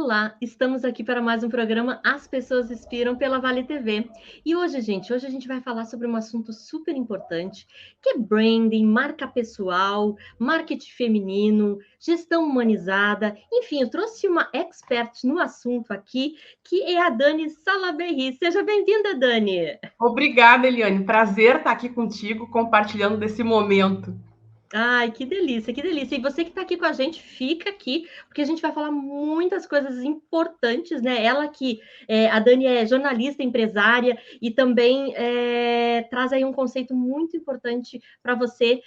Olá, estamos aqui para mais um programa As Pessoas Inspiram pela Vale TV. E hoje, gente, a gente vai falar sobre um assunto super importante, que é branding, marca pessoal, marketing feminino, gestão humanizada. Enfim, eu trouxe uma expert no assunto aqui, que é a Dani Salaberry. Seja bem-vinda, Dani. Obrigada, Eliane. Prazer estar aqui contigo, compartilhando desse momento. Ai, que delícia, que delícia. E você que está aqui com a gente, fica aqui, porque a gente vai falar muitas coisas importantes, né? Ela que, a Dani é jornalista, empresária, e também traz aí um conceito muito importante para você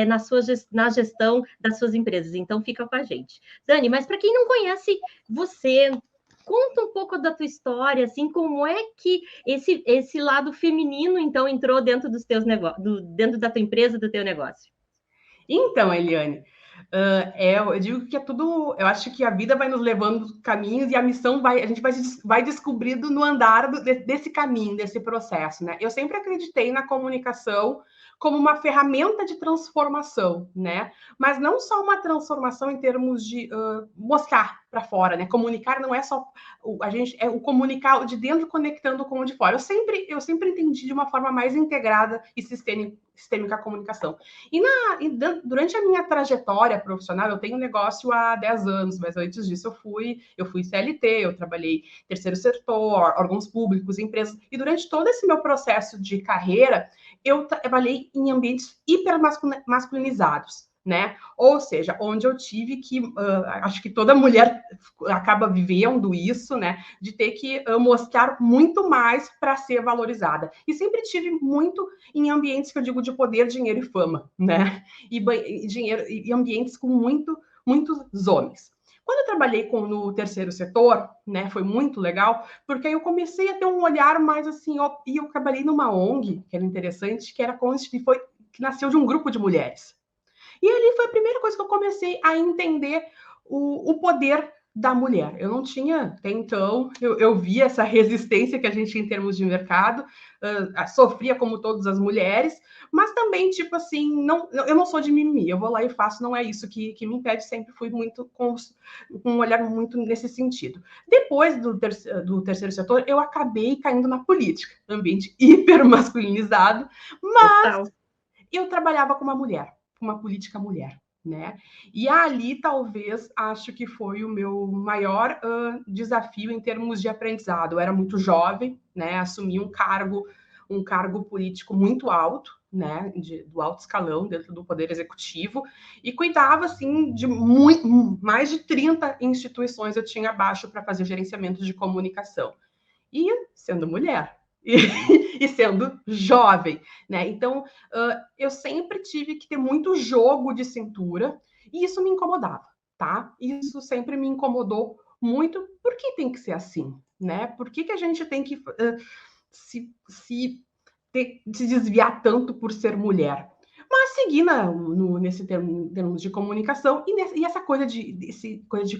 na gestão das suas empresas. Então, fica com a gente. Dani, mas para quem não conhece você, conta um pouco da tua história, assim, como é que esse lado feminino, então, entrou dentro dos teus negócios, dentro da tua empresa, do teu negócio. Então, Eliane, eu digo que é tudo. Eu acho que a vida vai nos levando caminhos e a missão a gente vai descobrindo no andar desse caminho, desse processo, né? Eu sempre acreditei na comunicação como uma ferramenta de transformação, né? Mas não só uma transformação em termos de mostrar para fora, né? Comunicar não é só o comunicar de dentro conectando com o de fora. Eu sempre entendi de uma forma mais integrada e sistêmica a comunicação. Durante a minha trajetória profissional, eu tenho negócio há 10 anos, mas antes disso eu fui CLT, eu trabalhei terceiro setor, órgãos públicos, empresas, e durante todo esse meu processo de carreira, eu trabalhei em ambientes hipermasculinizados, né? Ou seja, onde eu tive que, acho que toda mulher acaba vivendo isso, né? De ter que mostrar muito mais para ser valorizada. E sempre tive muito em ambientes que eu digo de poder, dinheiro e fama, né? E ambientes com muitos homens. Quando eu trabalhei no terceiro setor, né, foi muito legal, porque aí eu comecei a ter um olhar mais assim, e eu trabalhei numa ONG, que era interessante, que nasceu de um grupo de mulheres. E ali foi a primeira coisa que eu comecei a entender o poder da mulher. Eu não tinha, até então, eu via essa resistência que a gente tinha em termos de mercado, sofria como todas as mulheres, mas também, tipo assim, eu não sou de mimimi, eu vou lá e faço, não é isso que me impede, sempre fui muito com um olhar muito nesse sentido. Depois do terceiro setor, eu acabei caindo na política, ambiente hiper masculinizado, mas Total. eu trabalhava com uma política mulher, né? E ali, talvez, acho que foi o meu maior desafio em termos de aprendizado. Eu era muito jovem, né? Assumi um cargo político muito alto, né? Do alto escalão dentro do Poder Executivo, e cuidava, assim, de mais de 30 instituições eu tinha abaixo para fazer gerenciamento de comunicação. E sendo mulher, e sendo jovem, né? Então, eu sempre tive que ter muito jogo de cintura e isso me incomodava, tá? Isso sempre me incomodou muito. Por que tem que ser assim, né? Por que a gente tem que se desviar tanto por ser mulher? Mas seguir nesse termos de comunicação e essa coisa de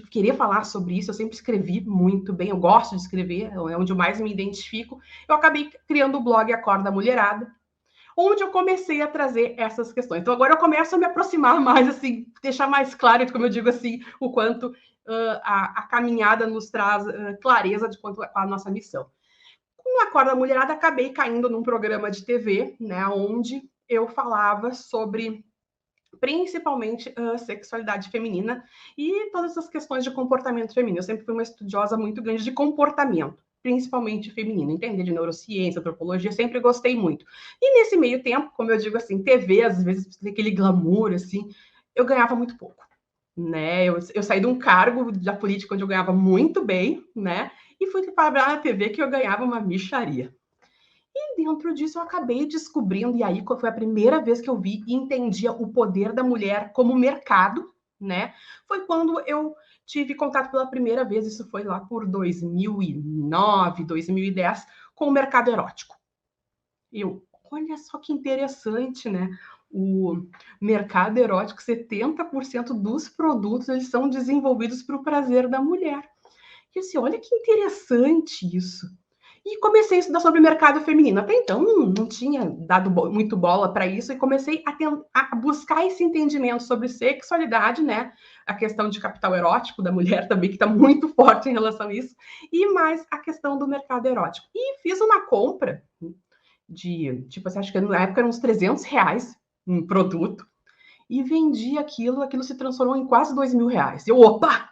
querer falar sobre isso, eu sempre escrevi muito bem, eu gosto de escrever, é onde eu mais me identifico. Eu acabei criando o blog Acorda Mulherada, onde eu comecei a trazer essas questões. Então agora eu começo a me aproximar mais, assim, deixar mais claro, como eu digo assim, o quanto a caminhada nos traz clareza de quanto a nossa missão. Com o Acorda Mulherada, acabei caindo num programa de TV, né, onde eu falava sobre principalmente sexualidade feminina e todas essas questões de comportamento feminino. Eu sempre fui uma estudiosa muito grande de comportamento, principalmente feminino, entender de neurociência, antropologia, sempre gostei muito. E nesse meio tempo, como eu digo assim, TV, às vezes tem aquele glamour, assim, eu ganhava muito pouco, né? Eu saí de um cargo da política onde eu ganhava muito bem, né? E fui para a TV que eu ganhava uma mixaria. E dentro disso eu acabei descobrindo, e aí foi a primeira vez que eu vi e entendia o poder da mulher como mercado, né? Foi quando eu tive contato pela primeira vez, isso foi lá por 2009, 2010, com o mercado erótico. Eu, olha só que interessante, né? O mercado erótico, 70% dos produtos eles são desenvolvidos para o prazer da mulher. E assim, olha que interessante isso. E comecei a estudar sobre o mercado feminino. Até então, não tinha dado muito bola para isso, e comecei a buscar esse entendimento sobre sexualidade, né? A questão de capital erótico da mulher também, que está muito forte em relação a isso, e mais a questão do mercado erótico. E fiz uma compra de, tipo, acho que na época eram uns R$300 um produto, e vendi aquilo se transformou em quase R$2.000. Eu, opa!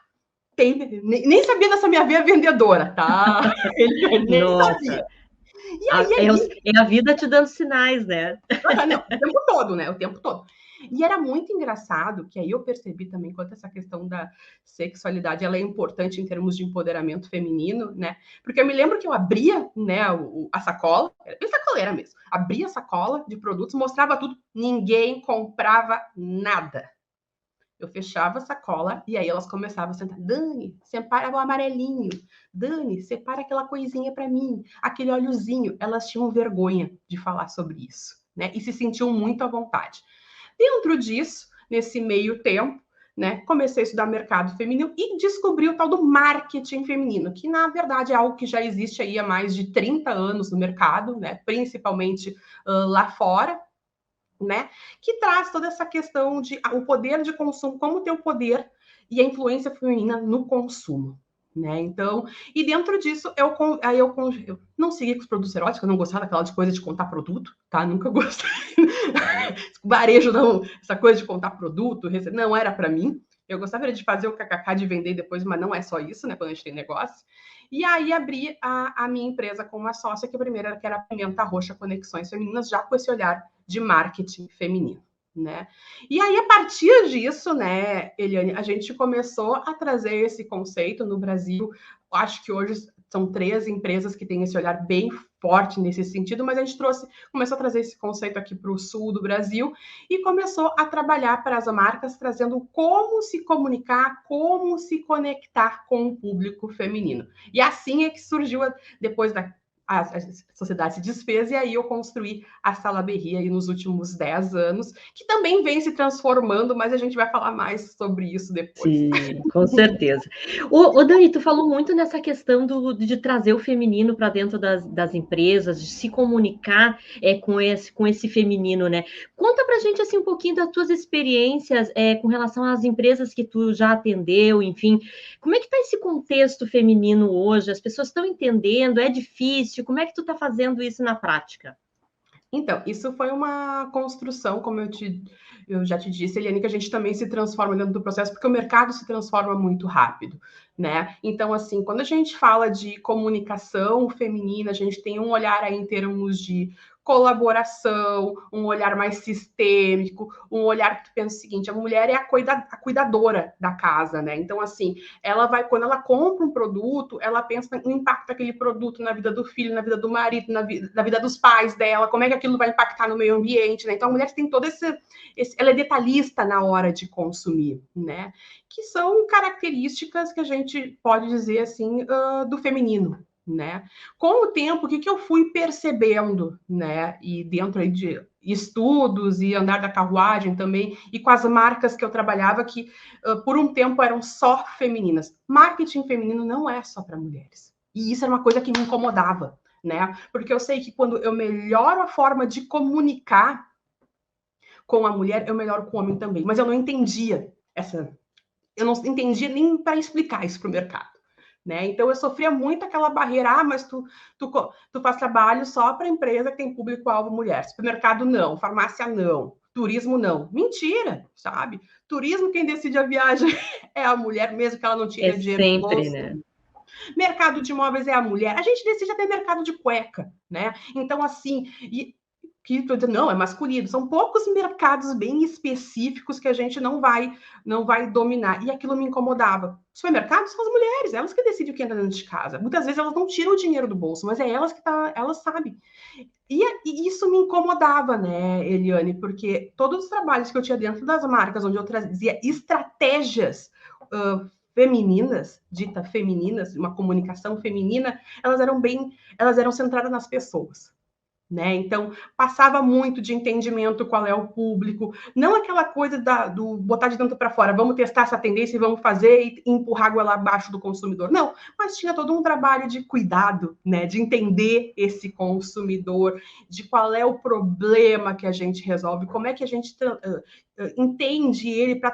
Nem sabia dessa minha veia vendedora, tá? Nem Nossa, sabia. E aí, é a vida te dando sinais, né? não, o tempo todo, né? O tempo todo. E era muito engraçado, que aí eu percebi também quanto essa questão da sexualidade ela é importante em termos de empoderamento feminino, né? Porque eu me lembro que eu abria, né, a sacola, era bem sacoleira mesmo, abria a sacola de produtos, mostrava tudo, ninguém comprava nada. Eu fechava a sacola e aí elas começavam a sentar. Dani, separa o amarelinho. Dani, separa aquela coisinha para mim. Aquele óleozinho. Elas tinham vergonha de falar sobre isso, né? E se sentiam muito à vontade. Dentro disso, nesse meio tempo, né, comecei a estudar mercado feminino e descobri o tal do marketing feminino, que na verdade é algo que já existe aí há mais de 30 anos no mercado, né, principalmente lá fora, né? Que traz toda essa questão de o poder de consumo, como ter o poder e a influência feminina no consumo. Né? Então, e dentro disso, eu não segui com os produtos eróticos, eu não gostava daquela de coisa de contar produto, tá? Nunca gostei. Varejo, não, essa coisa de contar produto, não era para mim. Eu gostava de fazer o kkk de vender depois, mas não é só isso, né? Quando a gente tem negócio. E aí abri a minha empresa com uma sócia, que a primeira era que era a Pimenta Roxa Conexões Femininas, já com esse olhar de marketing feminino, né? E aí, a partir disso, né, Eliane, a gente começou a trazer esse conceito no Brasil. Acho que hoje são 3 empresas que têm esse olhar bem forte nesse sentido, mas a gente começou a trazer esse conceito aqui para o sul do Brasil e começou a trabalhar para as marcas, trazendo como se comunicar, como se conectar com o público feminino. E assim é que surgiu, depois a sociedade se desfez, e aí eu construí a Sala Berri aí nos últimos 10 anos, que também vem se transformando, mas a gente vai falar mais sobre isso depois. Sim, com certeza. O Dani, tu falou muito nessa questão de trazer o feminino para dentro das empresas, de se comunicar com esse feminino, né? Conta pra gente assim um pouquinho das tuas experiências com relação às empresas que tu já atendeu, enfim. Como é que está esse contexto feminino hoje? As pessoas estão entendendo? É difícil? Como é que tu está fazendo isso na prática? Então, isso foi uma construção, como eu já te disse, Eliane, que a gente também se transforma dentro do processo, porque o mercado se transforma muito rápido, né? Então, assim, quando a gente fala de comunicação feminina, a gente tem um olhar aí em termos de colaboração, um olhar mais sistêmico, um olhar que tu pensa o seguinte: a mulher é a cuidadora da casa, né? Então, assim, quando ela compra um produto, ela pensa no impacto daquele produto na vida do filho, na vida do marido, na vida dos pais dela, como é que aquilo vai impactar no meio ambiente, né? Então, a mulher tem todo ela é detalhista na hora de consumir, né? Que são características que a gente pode dizer assim do feminino, né? Com o tempo, o que eu fui percebendo, né? E dentro aí de estudos e andar da carruagem também, e com as marcas que eu trabalhava, que por um tempo eram só femininas. Marketing feminino não é só para mulheres. E isso era uma coisa que me incomodava, né? Porque eu sei que quando eu melhoro a forma de comunicar com a mulher, eu melhoro com o homem também. Mas eu não entendia eu não entendia nem para explicar isso para o mercado. Né? Então, eu sofria muito aquela barreira, mas tu faz trabalho só para empresa que tem público-alvo mulher. Supermercado, não. Farmácia, não. Turismo, não. Mentira, sabe? Turismo, quem decide a viagem é a mulher, mesmo que ela não tire dinheiro do bolso. Né? Mercado de imóveis é a mulher. A gente decide até mercado de cueca, né? Então, assim, que estou dizendo, não, é masculino. São poucos mercados bem específicos que a gente não vai dominar. E aquilo me incomodava. Supermercados são as mulheres, elas que decidem o que entra dentro de casa. Muitas vezes elas não tiram o dinheiro do bolso, mas é elas que elas sabem. E isso me incomodava, né, Eliane? Porque todos os trabalhos que eu tinha dentro das marcas, onde eu trazia estratégias femininas, dita femininas, uma comunicação feminina, elas eram centradas nas pessoas. né? Então, passava muito de entendimento qual é o público, não aquela coisa do botar de dentro para fora, vamos testar essa tendência e vamos fazer e empurrar a água lá abaixo do consumidor. Não, mas tinha todo um trabalho de cuidado, né? De entender esse consumidor, de qual é o problema que a gente resolve, como é que a gente entende ele para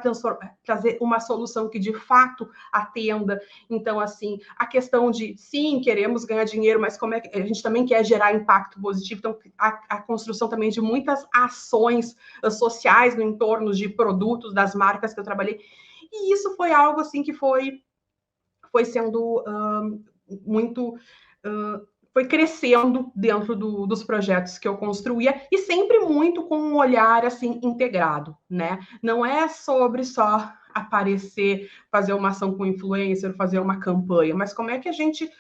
trazer uma solução que de fato atenda. Então, assim, a questão de, sim, queremos ganhar dinheiro, mas como é que a gente também quer gerar impacto positivo? Então, a construção também de muitas ações sociais no entorno de produtos, das marcas que eu trabalhei. E isso foi algo, assim, que foi sendo muito... foi crescendo dentro dos projetos que eu construía e sempre muito com um olhar assim integrado, né? Não é sobre só aparecer, fazer uma ação com influencer, fazer uma campanha, mas como é que a gente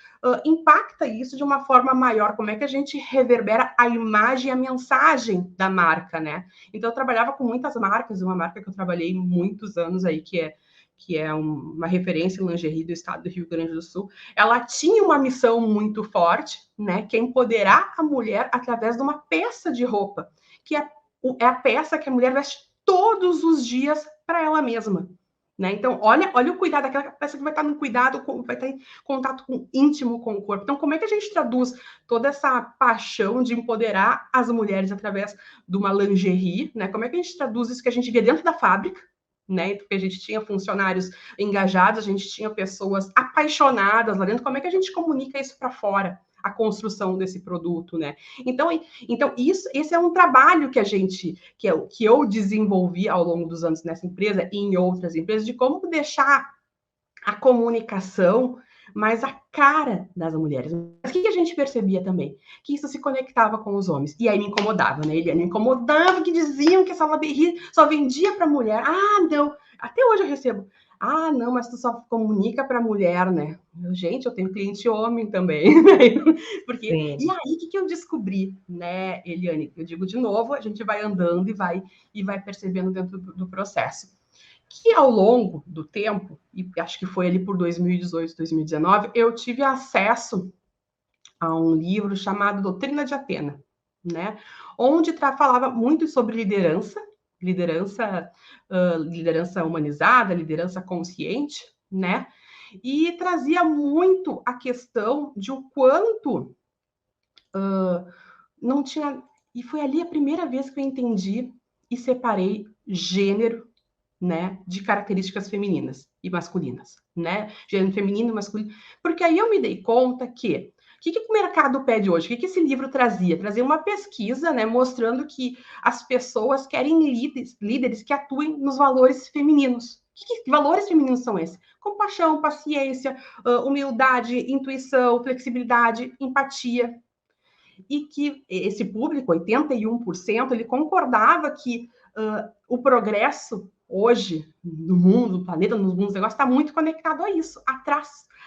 impacta isso de uma forma maior, como é que a gente reverbera a imagem e a mensagem da marca, né? Então eu trabalhava com muitas marcas, uma marca que eu trabalhei muitos anos aí, que é uma referência em lingerie do estado do Rio Grande do Sul, ela tinha uma missão muito forte, né, que é empoderar a mulher através de uma peça de roupa, que é a peça que a mulher veste todos os dias para ela mesma. Né? Então, olha o cuidado, aquela peça que vai estar no cuidado, vai estar em contato íntimo com o corpo. Então, como é que a gente traduz toda essa paixão de empoderar as mulheres através de uma lingerie? Né? Como é que a gente traduz isso que a gente vê dentro da fábrica? Né? Porque a gente tinha funcionários engajados, a gente tinha pessoas apaixonadas lá dentro. Como é que a gente comunica isso para fora? A construção desse produto, né? Então esse é um trabalho que eu desenvolvi ao longo dos anos nessa empresa e em outras empresas, de como deixar a comunicação mais a cara das mulheres. Mas o que a gente percebia também? Que isso se conectava com os homens. E aí me incomodava, né, Eliane? Me incomodava que diziam que essa lingerie só vendia para mulher. Ah, não. Até hoje eu recebo. Ah, não, mas tu só comunica para mulher, né? Gente, eu tenho cliente homem também. Porque... E aí, o que eu descobri, né, Eliane? Eu digo de novo, a gente vai andando e vai percebendo dentro do processo. Que ao longo do tempo, e acho que foi ali por 2018, 2019, eu tive acesso a um livro chamado Doutrina de Atena, né? Onde falava muito sobre liderança humanizada, liderança consciente, né? E trazia muito a questão de o quanto não tinha... E foi ali a primeira vez que eu entendi e separei gênero, né, de características femininas e masculinas, né? Gênero feminino e masculino. Porque aí eu me dei conta que o que o mercado pede hoje? O que esse livro trazia? Trazia uma pesquisa, né, mostrando que as pessoas querem líderes que atuem nos valores femininos. Que valores femininos são esses? Compaixão, paciência, humildade, intuição, flexibilidade, empatia. E que esse público, 81%, ele concordava que o progresso hoje, no mundo, no planeta, nos mundos negócios, está muito conectado a isso,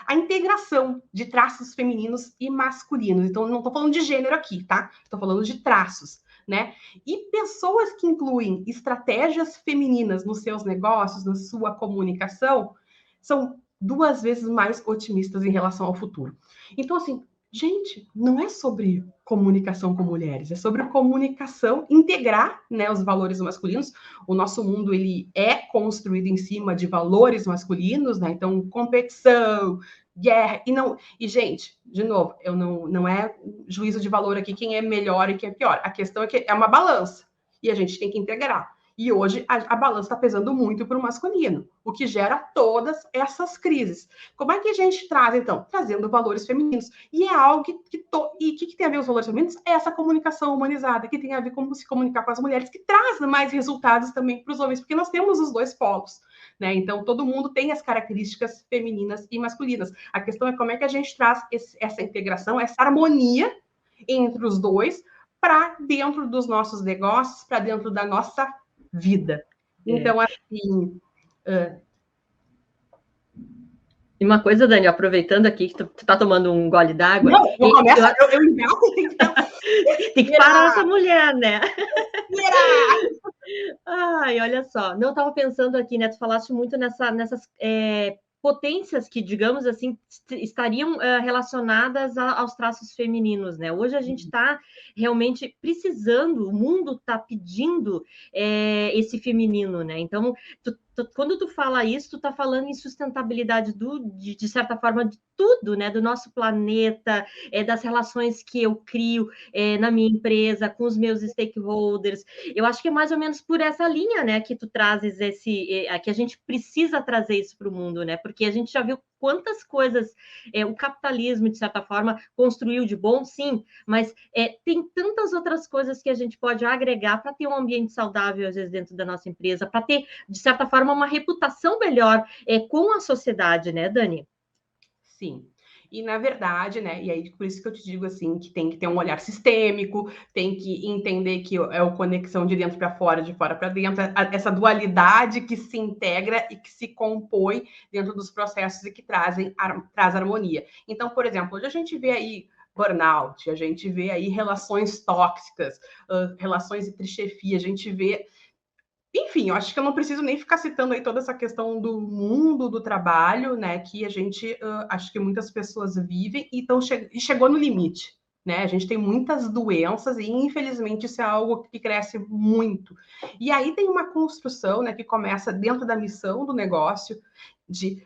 a integração de traços femininos e masculinos. Então, não estou falando de gênero aqui, tá? Estou falando de traços, né? E pessoas que incluem estratégias femininas nos seus negócios, na sua comunicação, são 2 vezes mais otimistas em relação ao futuro. Então, assim, gente, não é sobre comunicação com mulheres, é sobre comunicação, integrar, né, os valores masculinos. O nosso mundo, ele é construído em cima de valores masculinos, né? Então, competição, guerra, e gente, de novo, eu não é juízo de valor aqui quem é melhor e quem é pior. A questão é que é uma balança e a gente tem que integrar. E hoje a balança está pesando muito para o masculino, o que gera todas essas crises. Como é que a gente traz, então? Trazendo valores femininos. E é algo E o que tem a ver com os valores femininos? É essa comunicação humanizada, que tem a ver com como se comunicar com as mulheres, que traz mais resultados também para os homens, porque nós temos os dois polos. Né? Então, todo mundo tem as características femininas e masculinas. A questão é como é que a gente traz essa integração, essa harmonia entre os dois para dentro dos nossos negócios, para dentro da nossa vida. Então, assim... E uma coisa, Dani, aproveitando aqui que tu tá tomando um gole d'água... Não, eu engato, tem que parar essa mulher, né? Ai, olha só. Não, eu estava pensando aqui, né? Tu falaste muito nessas potências que, digamos assim, estariam relacionadas aos traços femininos, né? Hoje a gente está realmente precisando, o mundo está pedindo esse feminino, né? Então, quando tu fala isso, tu está falando em sustentabilidade de certa forma de tudo, né? Do nosso planeta, das relações que eu crio na minha empresa, com os meus stakeholders. Eu acho que é mais ou menos por essa linha, né, que tu trazes que a gente precisa trazer isso para o mundo, né? Porque a gente já viu quantas coisas o capitalismo, de certa forma, construiu de bom, sim, mas tem tantas outras coisas que a gente pode agregar para ter um ambiente saudável, às vezes, dentro da nossa empresa, para ter, de certa forma, uma reputação melhor com a sociedade, né, Dani? Sim. E, na verdade, né, e aí por isso que eu te digo assim, que tem que ter um olhar sistêmico, tem que entender que é a conexão de dentro para fora, de fora para dentro, essa dualidade que se integra e que se compõe dentro dos processos e que traz harmonia. Então, por exemplo, hoje a gente vê aí burnout, a gente vê aí relações tóxicas, relações entre chefia, a gente vê... Enfim, eu acho que eu não preciso nem ficar citando aí toda essa questão do mundo do trabalho, né? Que a gente, acho que muitas pessoas vivem e chegou no limite, né? A gente tem muitas doenças e, infelizmente, isso é algo que cresce muito. E aí tem uma construção, né? Que começa dentro da missão do negócio, de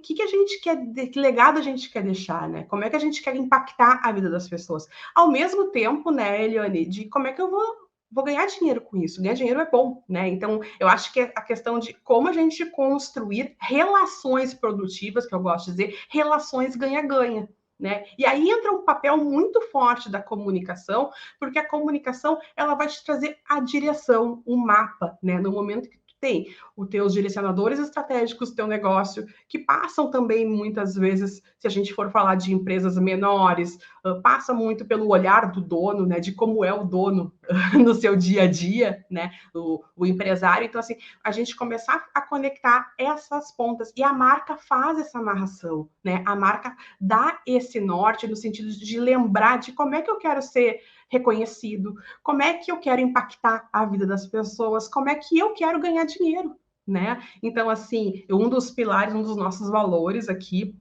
que a gente quer, que legado a gente quer deixar, né? Como é que a gente quer impactar a vida das pessoas? Ao mesmo tempo, né, Eliane, de como é que eu vou ganhar dinheiro com isso. Ganhar dinheiro é bom, né? Então, eu acho que a questão de como a gente construir relações produtivas, que eu gosto de dizer, relações ganha-ganha. Né? E aí entra um papel muito forte da comunicação, porque a comunicação ela vai te trazer a direção, o mapa, né? No momento que tu tem os teus direcionadores estratégicos do teu negócio, que passam também muitas vezes, se a gente for falar de empresas menores, passa muito pelo olhar do dono, né? De como é o dono no seu dia a dia, né? O empresário. Então, assim, a gente começar a conectar essas pontas e a marca faz essa amarração, né? A marca dá esse norte no sentido de lembrar de como é que eu quero ser reconhecido, como é que eu quero impactar a vida das pessoas, como é que eu quero ganhar dinheiro, né? Então, assim, um dos pilares, um dos nossos valores aqui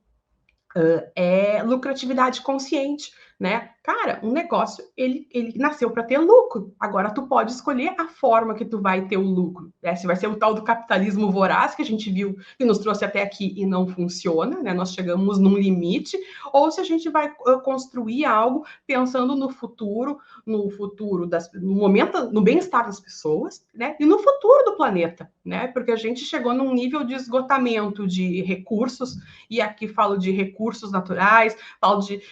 é lucratividade consciente, né? Cara, um negócio, ele nasceu para ter lucro. Agora, tu pode escolher a forma que tu vai ter o lucro. Né? Se vai ser o tal do capitalismo voraz, que a gente viu que nos trouxe até aqui e não funciona, né? Nós chegamos num limite, ou se a gente vai construir algo pensando no futuro no momento, no bem-estar das pessoas, né? E no futuro do planeta, né? Porque a gente chegou num nível de esgotamento de recursos, e aqui falo de recursos naturais, falo de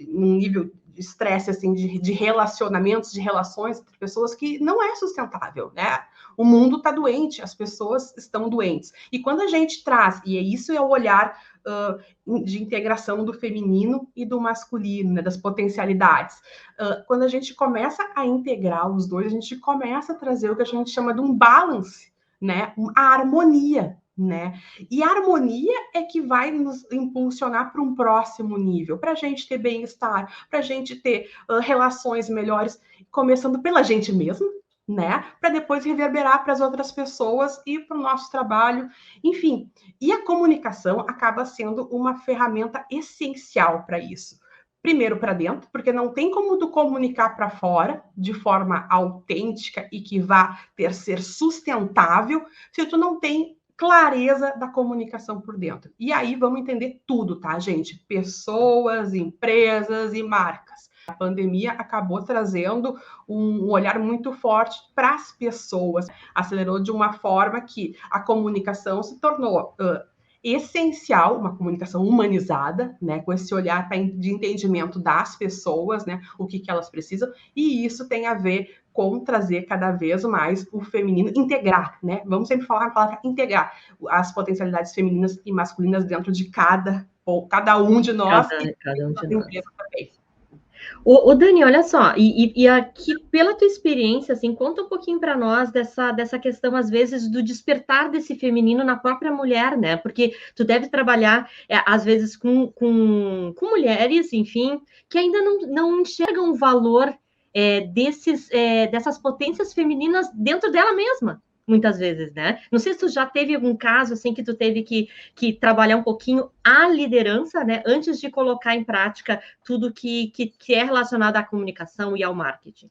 um nível de estresse, assim, de relacionamentos, de relações entre pessoas que não é sustentável, né? O mundo está doente, as pessoas estão doentes. E quando a gente traz, e isso é o olhar de integração do feminino e do masculino, né, das potencialidades. Quando a gente começa a integrar os dois, a gente começa a trazer o que a gente chama de um balance, né? A harmonia, né? E a harmonia é que vai nos impulsionar para um próximo nível, para a gente ter bem-estar, para a gente ter relações melhores, começando pela gente mesma, né? Para depois reverberar para as outras pessoas e para o nosso trabalho, enfim. E a comunicação acaba sendo uma ferramenta essencial para isso. Primeiro para dentro, porque não tem como tu comunicar para fora de forma autêntica e que vá ser sustentável se tu não tem clareza da comunicação por dentro. E aí vamos entender tudo, tá, gente? Pessoas, empresas e marcas. A pandemia acabou trazendo um olhar muito forte para as pessoas, acelerou de uma forma que a comunicação se tornou essencial, uma comunicação humanizada, né, com esse olhar de entendimento das pessoas, né, o que elas precisam, e isso tem a ver com trazer cada vez mais o feminino, integrar, né? Vamos sempre falar a palavra integrar as potencialidades femininas e masculinas dentro de cada um de nós cada um de nós. Empresa também. O Dani, olha só, e aqui, pela tua experiência, assim, conta um pouquinho para nós dessa questão, às vezes, do despertar desse feminino na própria mulher, né? Porque tu deve trabalhar, às vezes, com mulheres, enfim, que ainda não enxergam o valor dessas potências femininas dentro dela mesma, muitas vezes, né? Não sei se tu já teve algum caso assim que tu teve que trabalhar um pouquinho a liderança, né? Antes de colocar em prática tudo que é relacionado à comunicação e ao marketing.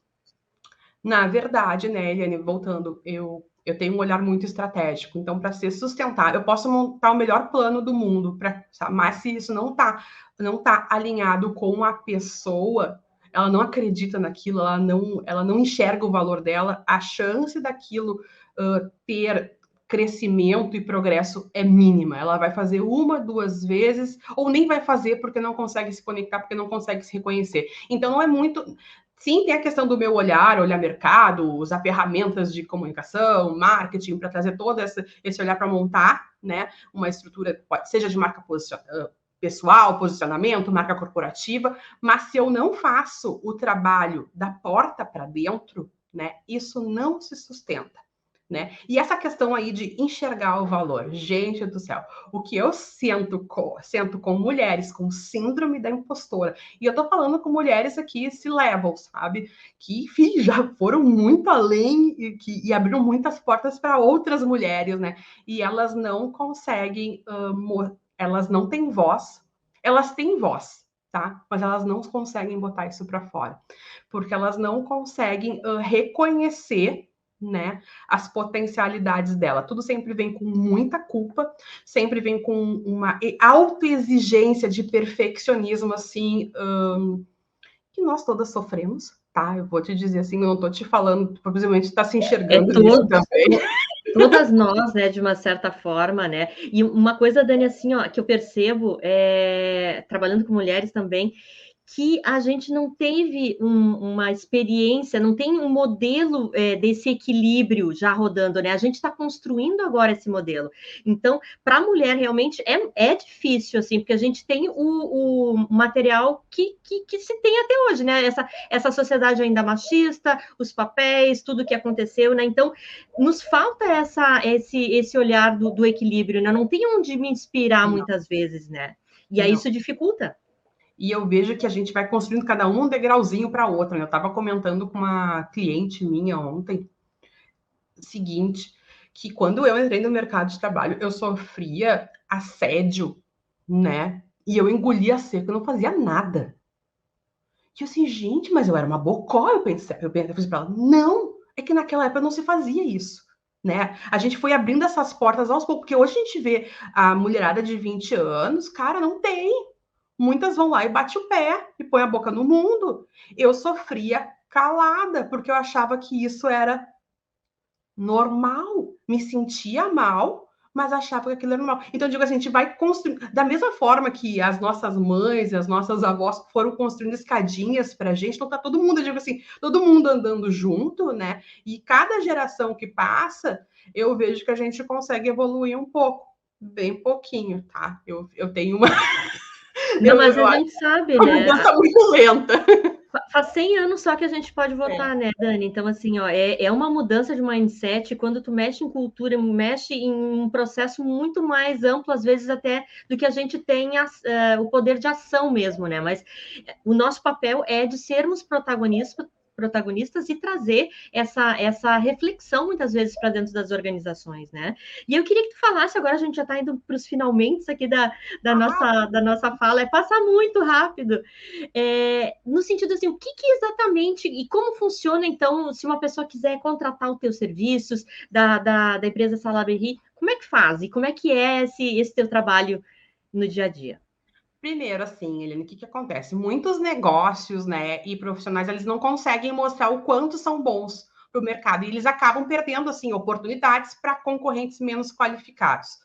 Na verdade, né, Eliane, voltando, eu tenho um olhar muito estratégico. Então, para ser sustentável, eu posso montar o melhor plano do mundo, mas se isso não tá alinhado com a pessoa, ela não acredita naquilo, ela não enxerga o valor dela, a chance daquilo ter crescimento e progresso é mínima. Ela vai fazer uma, duas vezes, ou nem vai fazer porque não consegue se conectar, porque não consegue se reconhecer. Então, não é muito. Sim, tem a questão do meu olhar mercado, usar ferramentas de comunicação, marketing, para trazer todo esse olhar para montar, né, uma estrutura, seja de marca pessoal, posicionamento, marca corporativa, mas se eu não faço o trabalho da porta para dentro, né, isso não se sustenta. Né? E essa questão aí de enxergar o valor, gente do céu, o que eu sento com mulheres com síndrome da impostora, e eu tô falando com mulheres aqui esse level, sabe? Que já foram muito além e abriram muitas portas para outras mulheres, né? E elas não conseguem, elas não têm voz, elas têm voz, tá? Mas elas não conseguem botar isso para fora, porque elas não conseguem reconhecer, né, as potencialidades dela. Tudo sempre vem com muita culpa, sempre vem com uma autoexigência de perfeccionismo, assim, que nós todas sofremos, tá? Eu vou te dizer assim, eu não tô te falando, provavelmente está se enxergando nisso também. Todas nós, né, de uma certa forma, né? E uma coisa, Dani, assim, ó, que eu percebo, trabalhando com mulheres também, que a gente não teve uma experiência, não tem um modelo desse equilíbrio já rodando, né? A gente está construindo agora esse modelo. Então, para a mulher, realmente é difícil, assim, porque a gente tem o material que se tem até hoje, né? Essa sociedade ainda machista, os papéis, tudo que aconteceu, né? Então, nos falta esse olhar do equilíbrio, né? Não tem onde me inspirar muitas vezes, né? E aí isso dificulta. E eu vejo que a gente vai construindo cada um degrauzinho para outra, né? Eu estava comentando com uma cliente minha ontem o seguinte, que quando eu entrei no mercado de trabalho, eu sofria assédio, né? E eu engolia seco, eu não fazia nada. E eu assim, gente, mas eu era uma bocó, eu pensei para ela, não, é que naquela época não se fazia isso. Né? A gente foi abrindo essas portas aos poucos, porque hoje a gente vê a mulherada de 20 anos, cara, não tem. Muitas vão lá e bate o pé e põe a boca no mundo. Eu sofria calada, porque eu achava que isso era normal. Me sentia mal, mas achava que aquilo era normal. Então, eu digo assim, a gente vai construindo... Da mesma forma que as nossas mães e as nossas avós foram construindo escadinhas pra gente, então tá todo mundo, eu digo assim, todo mundo andando junto, né? E cada geração que passa, eu vejo que a gente consegue evoluir um pouco. Bem pouquinho, tá? Eu tenho uma... Não, mas a gente sabe, uma né? mudança muito lenta. Faz 100 anos só que a gente pode votar, né, Dani? Então, assim, ó, é uma mudança de mindset. Quando tu mexe em cultura, mexe em um processo muito mais amplo, às vezes até do que a gente tem o poder de ação mesmo, né? Mas o nosso papel é de sermos protagonistas e trazer essa reflexão muitas vezes para dentro das organizações, né? E eu queria que tu falasse, agora a gente já está indo para os finalmente aqui da nossa fala, passar muito rápido, no sentido assim, o que exatamente e como funciona, então, se uma pessoa quiser contratar os teus serviços da empresa Salaberry, como é que faz? E como é que é esse teu trabalho no dia a dia? Primeiro, assim, Helene, o que acontece? Muitos negócios, né, e profissionais, eles não conseguem mostrar o quanto são bons para o mercado e eles acabam perdendo, assim, oportunidades para concorrentes menos qualificados,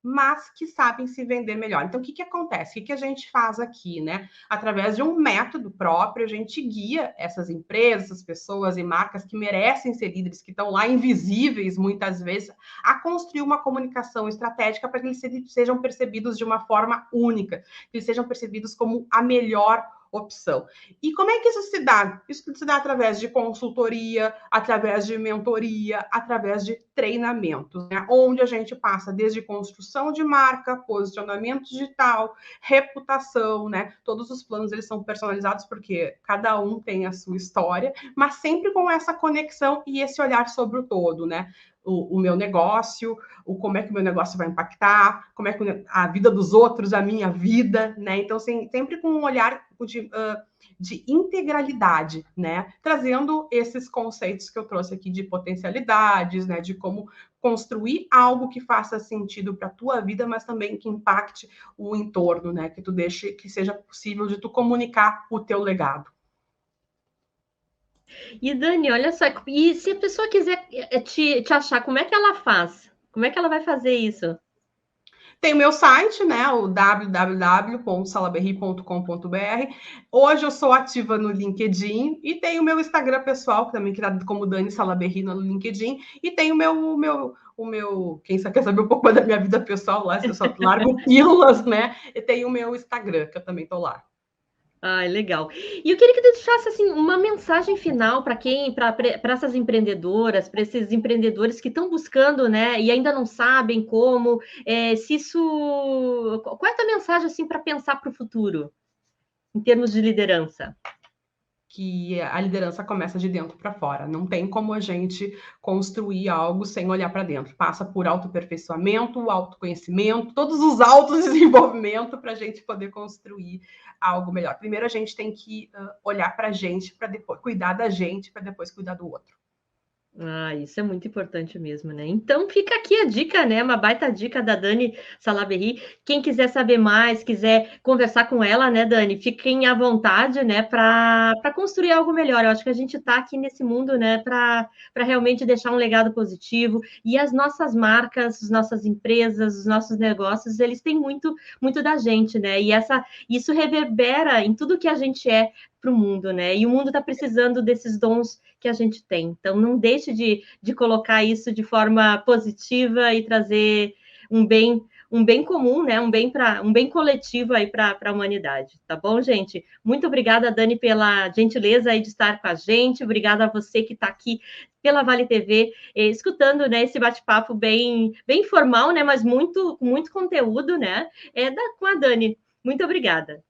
mas que sabem se vender melhor. Então, o que acontece? O que a gente faz aqui, né? Através de um método próprio, a gente guia essas empresas, essas pessoas e marcas que merecem ser líderes, que estão lá invisíveis, muitas vezes, a construir uma comunicação estratégica para que eles sejam percebidos de uma forma única, que eles sejam percebidos como a melhor opção. E como é que isso se dá? Isso se dá através de consultoria, através de mentoria, através de treinamentos, né? Onde a gente passa desde construção de marca, posicionamento digital, reputação, né? Todos os planos eles são personalizados porque cada um tem a sua história, mas sempre com essa conexão e esse olhar sobre o todo, né? o meu negócio, como é que o meu negócio vai impactar, como é que a vida dos outros, a minha vida, né? Então, sempre com um olhar de integralidade, né? Trazendo esses conceitos que eu trouxe aqui de potencialidades, né? De como construir algo que faça sentido para a tua vida, mas também que impacte o entorno, né? Que tu deixe que seja possível de tu comunicar o teu legado. E Dani, olha só, e se a pessoa quiser te achar, como é que ela faz? Como é que ela vai fazer isso? Tem o meu site, né, o www.salaberry.com.br. Hoje eu sou ativa no LinkedIn e tem o meu Instagram pessoal, que também criado como Dani Salaberry no LinkedIn, e tem o meu, quem quer saber um pouco da minha vida pessoal, lá eu só largo pílulas, né? E tem o meu Instagram, que eu também tô lá. Ah, legal. E eu queria que tu deixasse assim uma mensagem final para para essas empreendedoras, para esses empreendedores que estão buscando, né, e ainda não sabem como, se isso, qual é a tua mensagem assim para pensar para o futuro, em termos de liderança? Que a liderança começa de dentro para fora. Não tem como a gente construir algo sem olhar para dentro. Passa por autoaperfeiçoamento, autoconhecimento, todos os autodesenvolvimento para a gente poder construir algo melhor. Primeiro a gente tem que olhar para a gente, para depois cuidar da gente, para depois cuidar do outro. Ah, isso é muito importante mesmo, né? Então fica aqui a dica, né? Uma baita dica da Dani Salaberry. Quem quiser saber mais, quiser conversar com ela, né, Dani? Fiquem à vontade, né, para construir algo melhor. Eu acho que a gente está aqui nesse mundo, né, para realmente deixar um legado positivo. E as nossas marcas, as nossas empresas, os nossos negócios, eles têm muito da gente, né? E isso reverbera em tudo que a gente é para o mundo, né? E o mundo está precisando desses dons que a gente tem. Então, não deixe de colocar isso de forma positiva e trazer um bem comum, né? Um bem coletivo aí para a humanidade, tá bom, gente? Muito obrigada, Dani, pela gentileza aí de estar com a gente. Obrigada a você que está aqui pela Vale TV, escutando, né, esse bate-papo bem informal, né? Mas com muito conteúdo, né? Com a Dani. Muito obrigada.